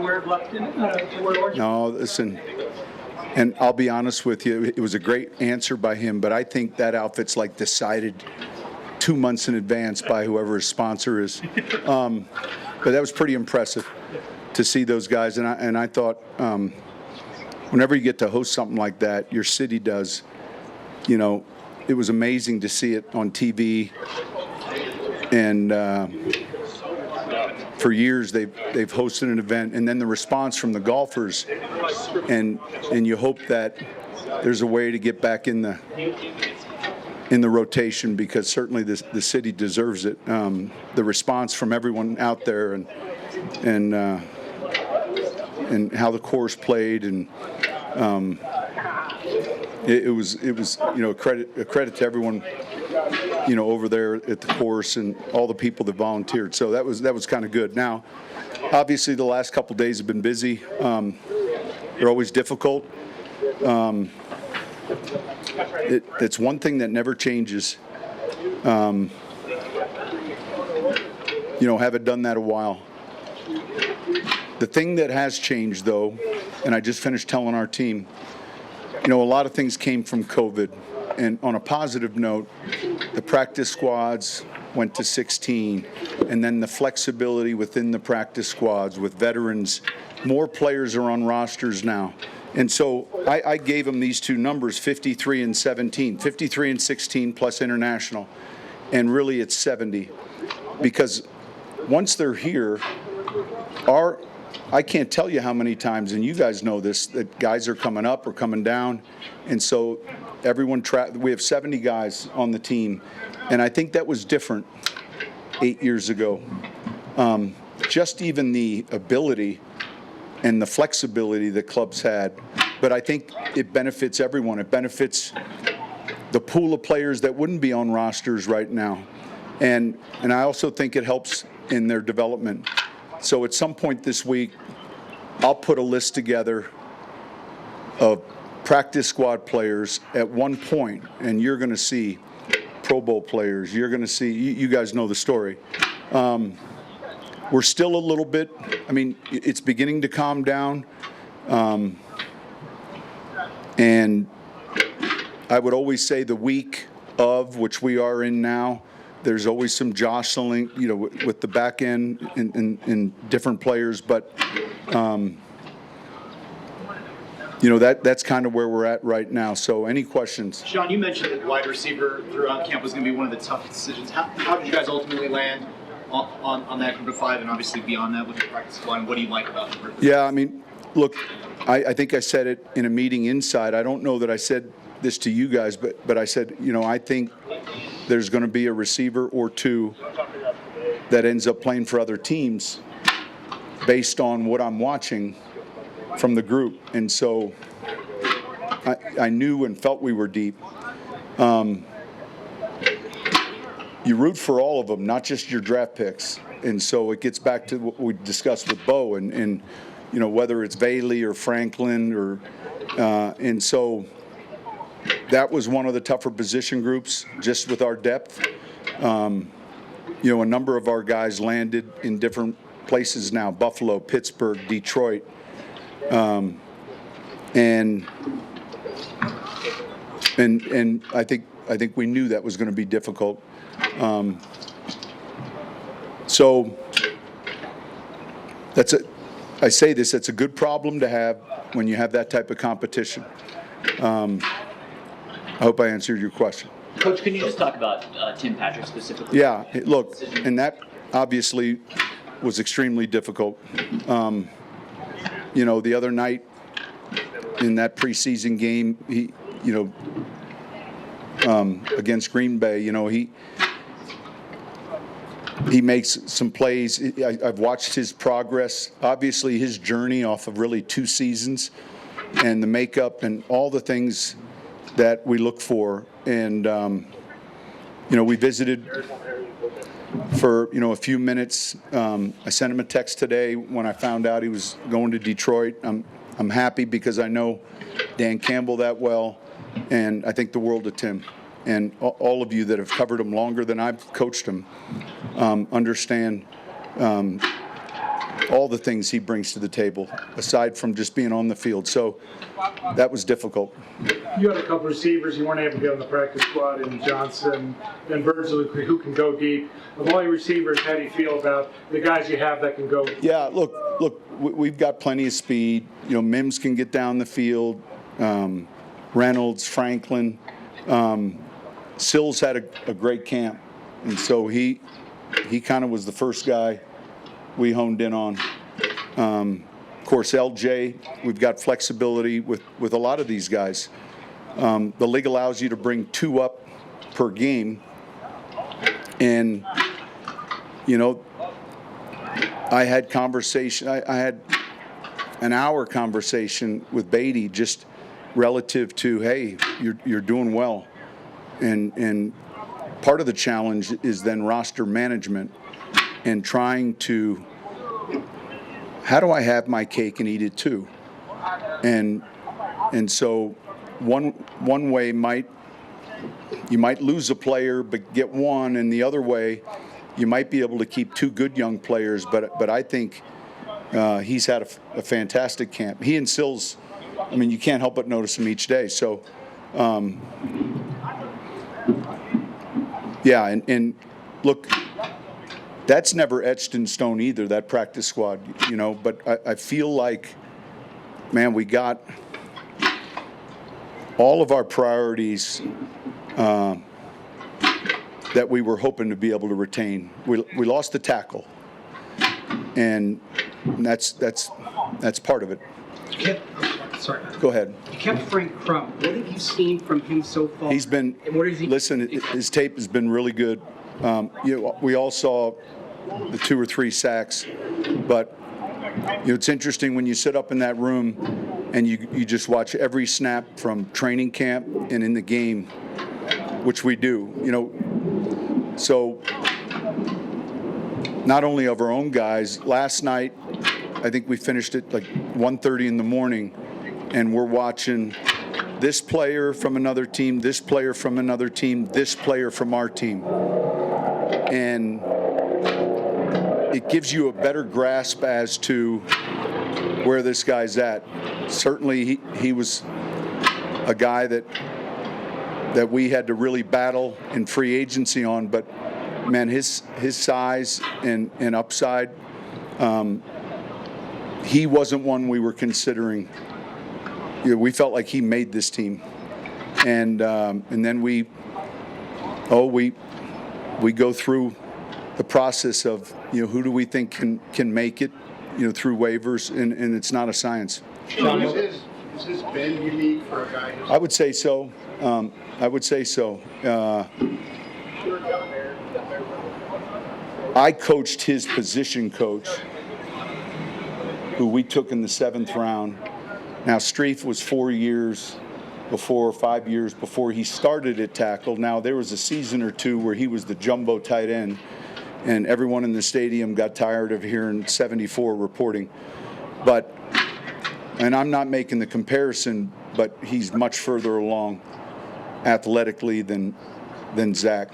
underwear left in to wear orange? No, listen, and I'll be honest with you, it was a great answer by him, but I think that outfit's like decided 2 months in advance by whoever his sponsor is. But that was pretty impressive to see those guys, and I thought whenever you get to host something like that, your city does, you know, it was amazing to see it on TV, and for years they've hosted an event, and then the response from the golfers, and you hope that there's a way to get back in the rotation, because certainly the city deserves it. The response from everyone out there, and how the course played, and it was a credit to everyone over there at the course and all the people that volunteered. So that was kind of good. Now, obviously, the last couple days have been busy. They're always difficult. It's one thing that never changes. Haven't done that a while. The thing that has changed, though, and I just finished telling our team, a lot of things came from COVID. And on a positive note, the practice squads went to 16, and then the flexibility within the practice squads with veterans. More players are on rosters now. And so I gave them these two numbers, 53 and 17, 53 and 16 plus international. And really it's 70. Because once they're here, I can't tell you how many times, and you guys know this, that guys are coming up or coming down. And so we have 70 guys on the team. And I think that was different 8 years ago. Just even the ability and the flexibility that clubs had. But I think it benefits everyone. It benefits the pool of players that wouldn't be on rosters right now. And I also think it helps in their development. So at some point this week, I'll put a list together of practice squad players at one point, and you're going to see Pro Bowl players. You're going to see, you guys know the story. We're still a little bit, it's beginning to calm down. And I would always say the week of, which we are in now, there's always some jostling, with the back end and different players. But, that's kind of where we're at right now. So any questions? Sean, you mentioned that wide receiver throughout camp was going to be one of the toughest decisions. How did you guys ultimately land on that group of five, and obviously beyond that with the practice squad? And what do you like about the group? Yeah, look, I think I said it in a meeting inside. I don't know that I said this to you guys, but I said, I think there's going to be a receiver or two that ends up playing for other teams based on what I'm watching from the group. And so I knew and felt we were deep. You root for all of them, not just your draft picks. And so it gets back to what we discussed with Bo and whether it's Bailey or Franklin or and so that was one of the tougher position groups just with our depth. A number of our guys landed in different places now, Buffalo, Pittsburgh, Detroit. And I think we knew that was going to be difficult. So I say this, it's a good problem to have when you have that type of competition. I hope I answered your question. Coach, can you just talk about Tim Patrick specifically? Yeah, look, and that obviously was extremely difficult. The other night in that preseason game, he, against Green Bay, he makes some plays. I've watched his progress. Obviously, his journey off of really 2 seasons and the makeup and all the things that we look for. And, we visited for, a few minutes. I sent him a text today when I found out he was going to Detroit. I'm happy because I know Dan Campbell that well, and I think the world of Tim. And all of you that have covered him longer than I've coached him understand all the things he brings to the table, aside from just being on the field. So that was difficult. You had a couple receivers you weren't able to get on the practice squad, and Johnson and Burns who can go deep. Of all your receivers, how do you feel about the guys you have that can go? Yeah, look, we've got plenty of speed. You know, Mims can get down the field. Reynolds, Franklin. Sills had a great camp, and so he kind of was the first guy we honed in on. Of course, LJ, we've got flexibility with a lot of these guys. The league allows you to bring 2 up per game, and you know, I had an hour conversation with Beatty just relative to, hey, you're doing well, and part of the challenge is then roster management and trying to, how do I have my cake and eat it too? And so one way you might lose a player but get one, and the other way you might be able to keep 2 good young players. But I think he's had a fantastic camp. He and Sills, I mean, you can't help but notice him each day. So yeah, and look, that's never etched in stone either, that practice squad, you know, but I feel like, man, we got all of our priorities that we were hoping to be able to retain. We lost the tackle, and that's part of it. Sorry. Go ahead. You kept Frank Crump. What have you seen from him so far? He's been, And what is he? listen, his tape has been really good. You know, we all saw the 2 or 3 sacks, but you know, it's interesting when you sit up in that room and you just watch every snap from training camp and in the game, which we do, you know. So not only of our own guys, last night I think we finished at like 1:30 in the morning, and we're watching this player from another team, this player from another team, this player from our team. And it gives you a better grasp as to where this guy's at. Certainly he was a guy that we had to really battle in free agency on, but man, his size and upside, he wasn't one we were considering. You know, we felt like he made this team, and then we go through the process of, you know, who do we think can make it, you know, through waivers, and it's not a science. Has this been unique for a guy? I would say so. I coached his position coach, who we took in the 7th round. Now, Streif was 5 years before he started at tackle. Now, there was a season or 2 where he was the jumbo tight end, and everyone in the stadium got tired of hearing 74 reporting. And I'm not making the comparison, but he's much further along athletically than Zach.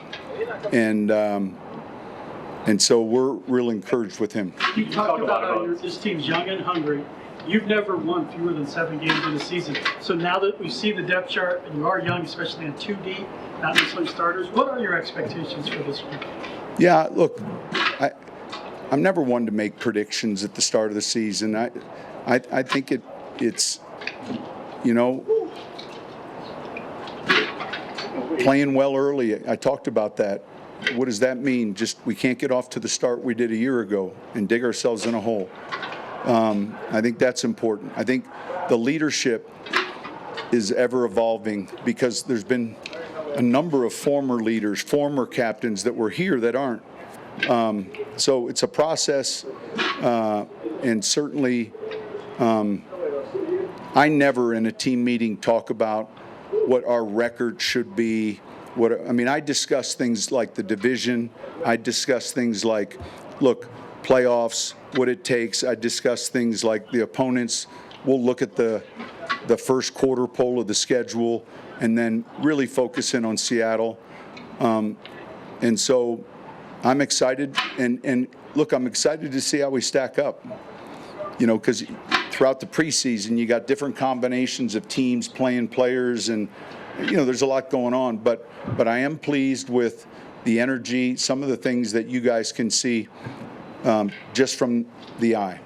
And so we're real encouraged with him. You talked about how this team's young and hungry. You've never won fewer than 7 games in a season. So now that we see the depth chart, and you are young, especially in 2 deep, not necessarily starters, what are your expectations for this group? Yeah, look, I'm never one to make predictions at the start of the season. I think it's, you know, playing well early. I talked about that. What does that mean? Just we can't get off to the start we did a year ago and dig ourselves in a hole. I think that's important. I think the leadership is ever evolving because there's been a number of former leaders, former captains that were here that aren't. So it's a process, and certainly I never in a team meeting talk about what our record should be. I discuss things like the division. I discuss things like, look, playoffs, what it takes. I discuss things like the opponents. We'll look at the first quarter poll of the schedule and then really focus in on Seattle. And so I'm excited. And look, I'm excited to see how we stack up. Because throughout the preseason, you got different combinations of teams playing players, and there's a lot going on. But I am pleased with the energy, some of the things that you guys can see just from the eye.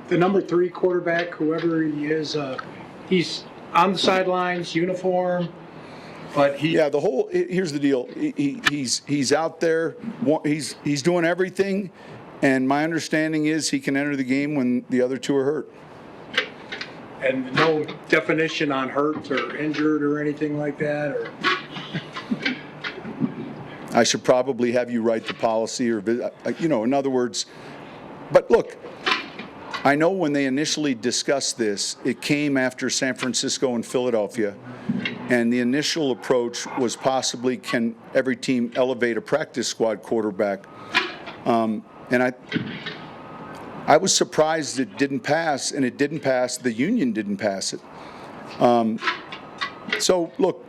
The number 3 quarterback, whoever he is, he's on the sidelines, uniform, but he. Yeah, here's the deal. He's out there. He's doing everything, and my understanding is he can enter the game when the other two are hurt. And no definition on hurt or injured or anything like that, or. I should probably have you write the policy, or in other words. But look, I know when they initially discussed this, it came after San Francisco and Philadelphia, and the initial approach was possibly, can every team elevate a practice squad quarterback? And I was surprised it didn't pass, and it didn't pass. The union didn't pass it. So look,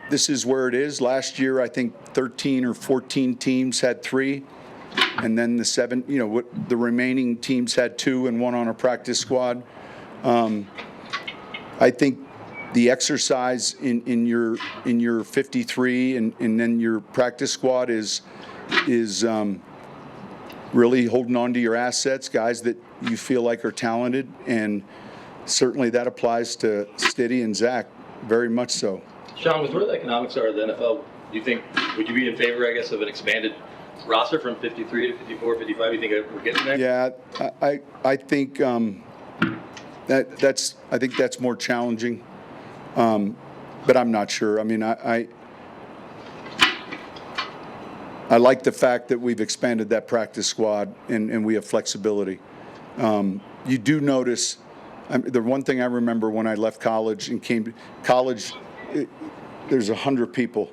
this is where it is. Last year, I think 13 or 14 teams had 3. And then the remaining teams had 2 and 1 on a practice squad. I think the exercise in your 53 and then your practice squad is really holding on to your assets, guys that you feel like are talented, and certainly that applies to Stiddy and Zach very much so. Sean, with where the economics are of the NFL, would you be in favor, I guess, of an expanded roster from 53 to 54, 55? You think we're getting there? Yeah, I think that's more challenging, but I'm not sure. I mean, I like the fact that we've expanded that practice squad and we have flexibility. You do notice, the one thing I remember when I left college and came to college, there's 100 people,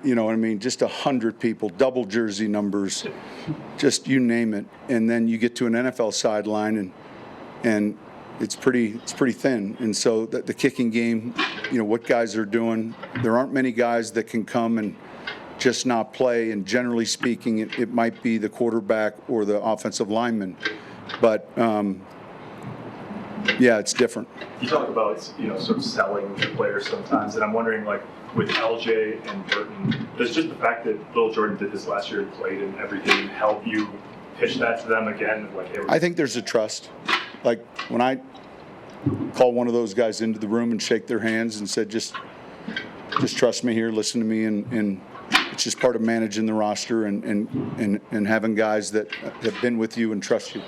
you know what I mean? Just 100 people, double jersey numbers, just you name it. And then you get to an NFL sideline and it's pretty thin. And so the kicking game, what guys are doing, there aren't many guys that can come and just not play. And generally speaking, it might be the quarterback or the offensive lineman. But yeah, it's different. You talk about, sort of selling the players sometimes, and I'm wondering, like, with LJ and Burton, does just the fact that Lil Jordan did this last year and played and everything help you pitch that to them again? Like, I think there's a trust. Like, when I call one of those guys into the room and shake their hands and said, just trust me here, listen to me, and it's just part of managing the roster and having guys that have been with you and trust you.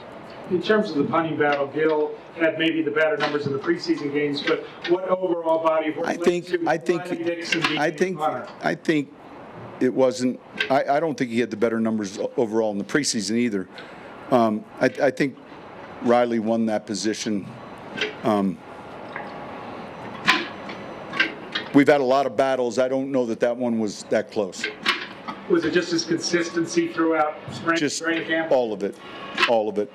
In terms of the punting battle, Gil had maybe the better numbers in the preseason games, but what overall body of work I think it wasn't. I don't think he had the better numbers overall in the preseason either. I think Riley won that position. We've had a lot of battles. I don't know that one was that close. Was it just his consistency throughout spring training camp? All of it,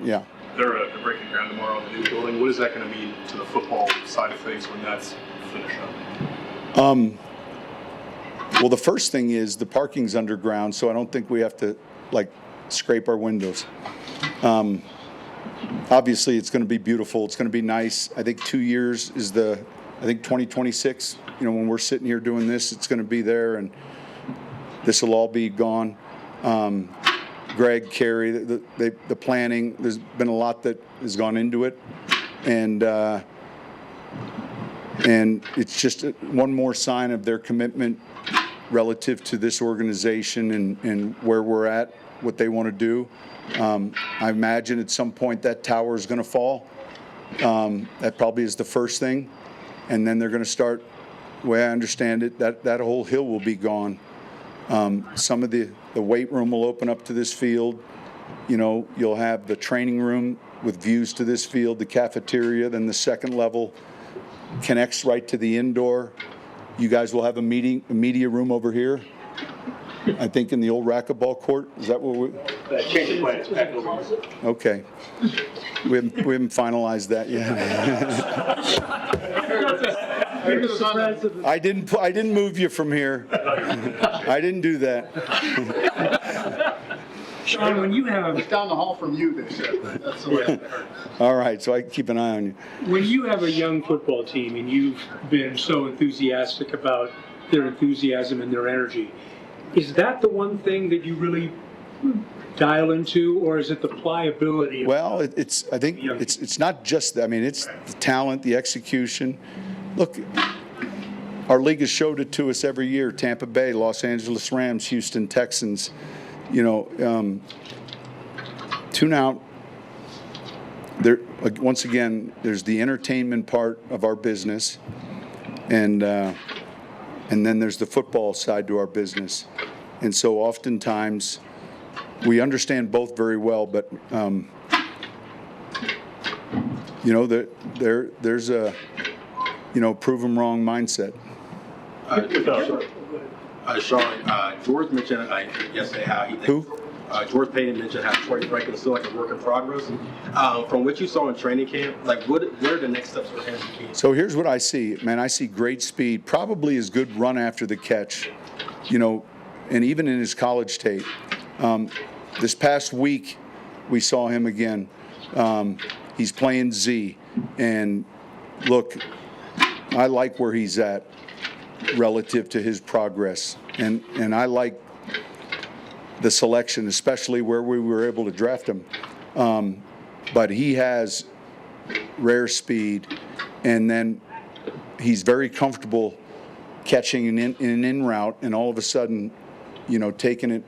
yeah. They're breaking ground tomorrow in the new building. What is that going to mean to the football side of things when that's finished up? Well, the first thing is the parking's underground, so I don't think we have to, scrape our windows. Obviously, it's going to be beautiful. It's going to be nice. I think 2 years is 2026, when we're sitting here doing this, it's going to be there, and this will all be gone. Greg, Carey, the planning, there's been a lot that has gone into it. And it's just one more sign of their commitment relative to this organization and where we're at, what they want to do. I imagine at some point that tower is going to fall. That probably is the first thing. And then they're going to start, the way I understand it, that whole hill will be gone. Some of the weight room will open up to this field. You'll have the training room with views to this field, the cafeteria, then the second level connects right to the indoor. You guys will have a media room over here, I think in the old racquetball court. Is that what we? Change of plans. Okay. We haven't finalized that yet. I didn't move you from here. I didn't do that. Sean, when you have It's down the hall from you, they said. That's the way I heard. All right, so I can keep an eye on you. when you have a young football team and you've been so enthusiastic about their enthusiasm and their energy, is that the one thing that you really dial into, or is it the pliability? Well, I think it's not just that. I mean, it's the talent, the execution. Look, our league has showed it to us every year. Tampa Bay, Los Angeles Rams, Houston Texans. Tune out. There, once again, there's the entertainment part of our business, and then there's the football side to our business. And so oftentimes we understand both very well, but there's a prove 'em wrong mindset. Sean, George mentioned yesterday how he thinks. George Payton mentioned how Troy Franklin is still like a work in progress. From what you saw in training camp, like what are the next steps for him? So here's what I see, man. I see great speed, probably as good run after the catch, and even in his college tape. This past week, we saw him again. He's playing Z, and look, I like where he's at relative to his progress, and I like the selection, especially where we were able to draft him. But he has rare speed, and then he's very comfortable catching an in route, and all of a sudden, taking it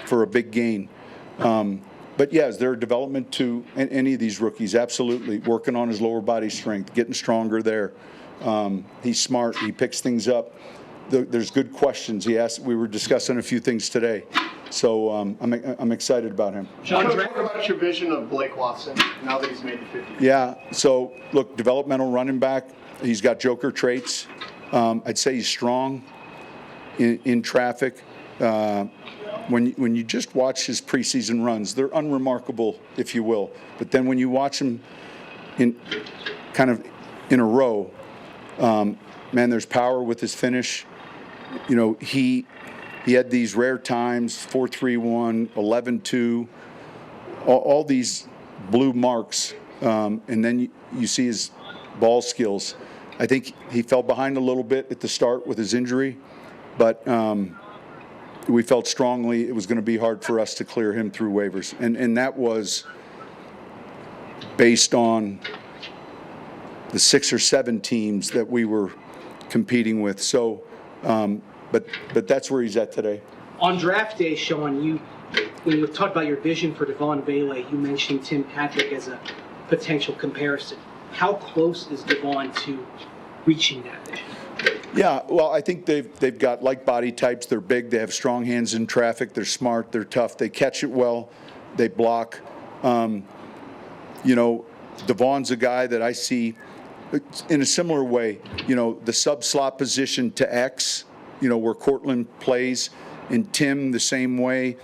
for a big gain. But yeah, is there a development to any of these rookies? Absolutely. Working on his lower body strength, getting stronger there. He's smart. He picks things up. There's good questions he asked. We were discussing a few things today, so I'm excited about him. Sean, talk about your vision of Blake Watson now that he's made the 50. Yeah. So look, developmental running back. He's got joker traits. I'd say he's strong in traffic. When you just watch his preseason runs, they're unremarkable, if you will. But then when you watch him in a row, man, there's power with his finish. He had these rare times, 4.31, 11.2, all these blue marks, and then you see his ball skills. I think he fell behind a little bit at the start with his injury, but we felt strongly it was going to be hard for us to clear him through waivers, and that was based on the 6 or 7 teams that we were competing with. So, but that's where he's at today. On draft day, Sean, when you talked about your vision for Devon Bailey, you mentioned Tim Patrick as a potential comparison. How close is Devon to reaching that vision? Yeah, well, I think they've got like body types. They're big. They have strong hands in traffic. They're smart. They're tough. They catch it well. They block. Devon's a guy that I see in a similar way. The sub slot position to X, where Cortland plays, and Tim the same way.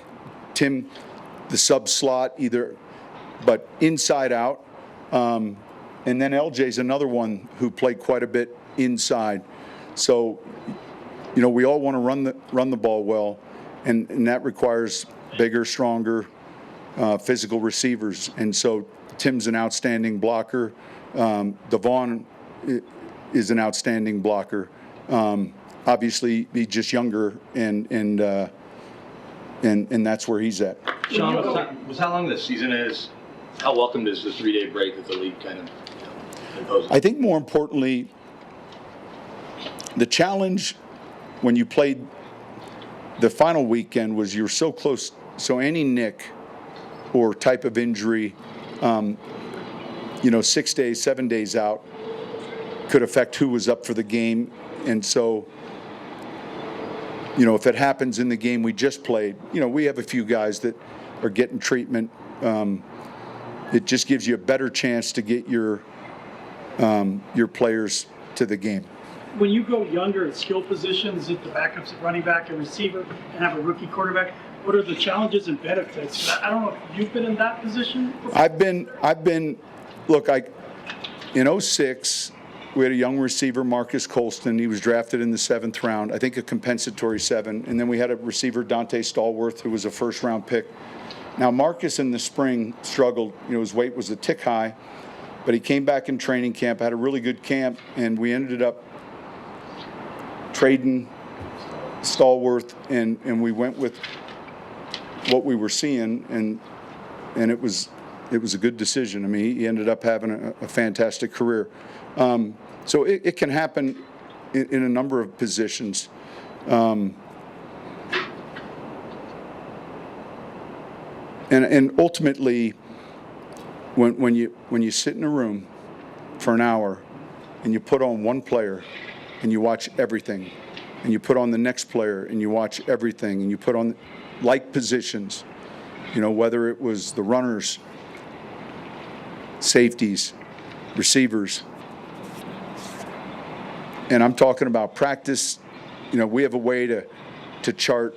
Tim, the sub slot either, but inside out. And then LJ's another one who played quite a bit inside. So, we all want to run the ball well, and that requires bigger, stronger, physical receivers. And so Tim's an outstanding blocker. Devon is an outstanding blocker. Obviously, he's just younger, and that's where he's at. Sean, was how long this season is? How welcomed is the 3-day break that the league kind of imposes? I think more importantly, the challenge when you played the final weekend was you were so close. So any nick or type of injury, 6 days, 7 days out, could affect who was up for the game. And so, if it happens in the game we just played, we have a few guys that are getting treatment. It just gives you a better chance to get your players to the game. When you go younger at skill positions, at the backups at running back and receiver, and have a rookie quarterback, what are the challenges and benefits? I don't know if you've been in that position before. I've been. Look, in 06, we had a young receiver, Marcus Colston. He was drafted in the 7th round, I think a compensatory 7. And then we had a receiver, Dante Stallworth, who was a first-round pick. Now, Marcus in the spring struggled. His weight was a tick high, but he came back in training camp, had a really good camp, and we ended up trading Stallworth, and we went with what we were seeing, and it was a good decision. I mean, he ended up having a fantastic career. So it can happen in a number of positions. And ultimately, when you sit in a room for an hour and you put on one player and you watch everything, and you put on the next player and you watch everything, and you put on like positions, whether it was the runners, safeties, receivers, and I'm talking about practice. We have a way to chart,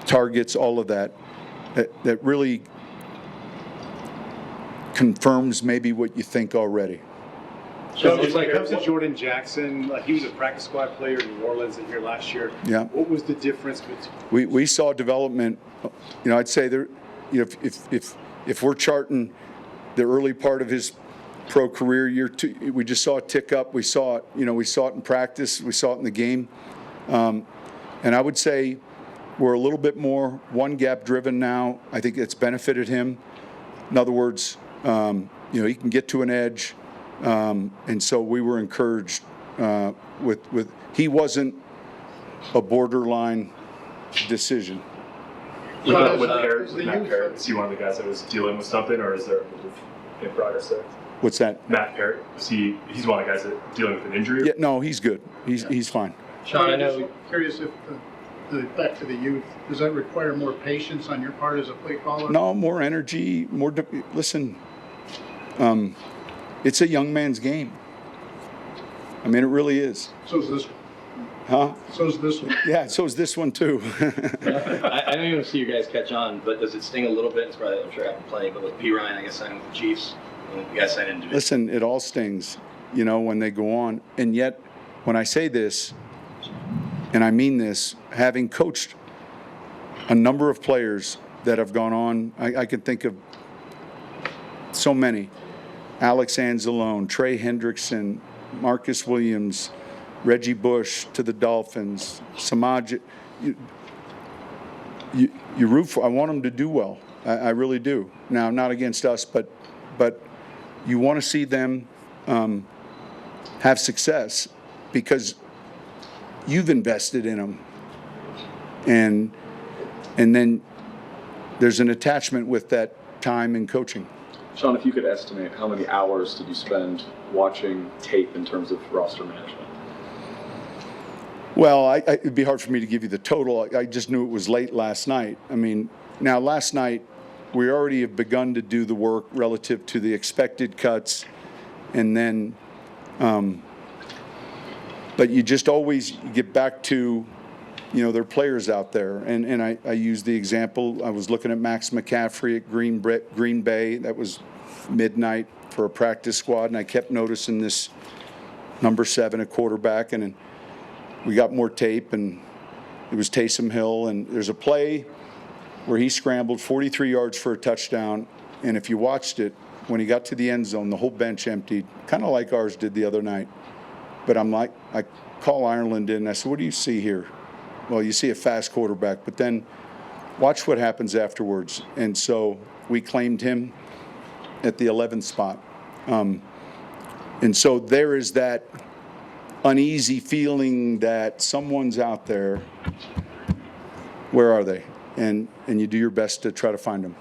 targets, all of that really confirms maybe what you think already. So when it comes to Jordan Jackson, he was a practice squad player in New Orleans and here last year. Yeah. What was the difference between? We saw development. I'd say there. If we're charting the early part of his pro career, year 2, we just saw it tick up. We saw it. We saw it in practice. We saw it in the game. And I would say we're a little bit more one gap driven now. I think it's benefited him. In other words, he can get to an edge. And so we were encouraged with he wasn't a borderline decision. With Matt Parrott, is he one of the guys that was dealing with something, or is there a move in progress there? What's that? Matt Parrott, he's one of the guys that dealing with an injury? Yeah, no, he's good. He's fine. Sean, I'm just curious if back to the youth, does that require more patience on your part as a play caller? No, more energy, listen, it's a young man's game. I mean, it really is. So is this one. Huh? So is this one. Yeah, so is this one too. I don't even see you guys catch on, but does it sting a little bit? It's probably, I'm sure, after playing, but with P. Ryan, I guess, signing with the Chiefs, you guys signed into it. Listen, it all stings, when they go on. And yet, when I say this, and I mean this, having coached a number of players that have gone on, I can think of so many. Alex Anzalone, Trey Hendrickson, Marcus Williams, Reggie Bush to the Dolphins, Samaj. You root for. I want them to do well. I really do. Now, not against us, but you want to see them have success because you've invested in them, and then there's an attachment with that time in coaching. Sean, if you could estimate, how many hours did you spend watching tape in terms of roster management? Well, it'd be hard for me to give you the total. I just knew it was late last night. I mean, now last night, we already have begun to do the work relative to the expected cuts, and then, but you just always get back to, there are players out there. And I use the example, I was looking at Max McCaffrey at Green Bay. That was midnight for a practice squad, and I kept noticing this number 7 at quarterback, and we got more tape, and it was Taysom Hill, and there's a play where he scrambled 43 yards for a touchdown, and if you watched it, when he got to the end zone, the whole bench emptied, kind of like ours did the other night. But I call Ireland in, and I said, what do you see here? Well, you see a fast quarterback, but then watch what happens afterwards. And so we claimed him at the 11th spot. And so there is that uneasy feeling that someone's out there. Where are they? And you do your best to try to find them.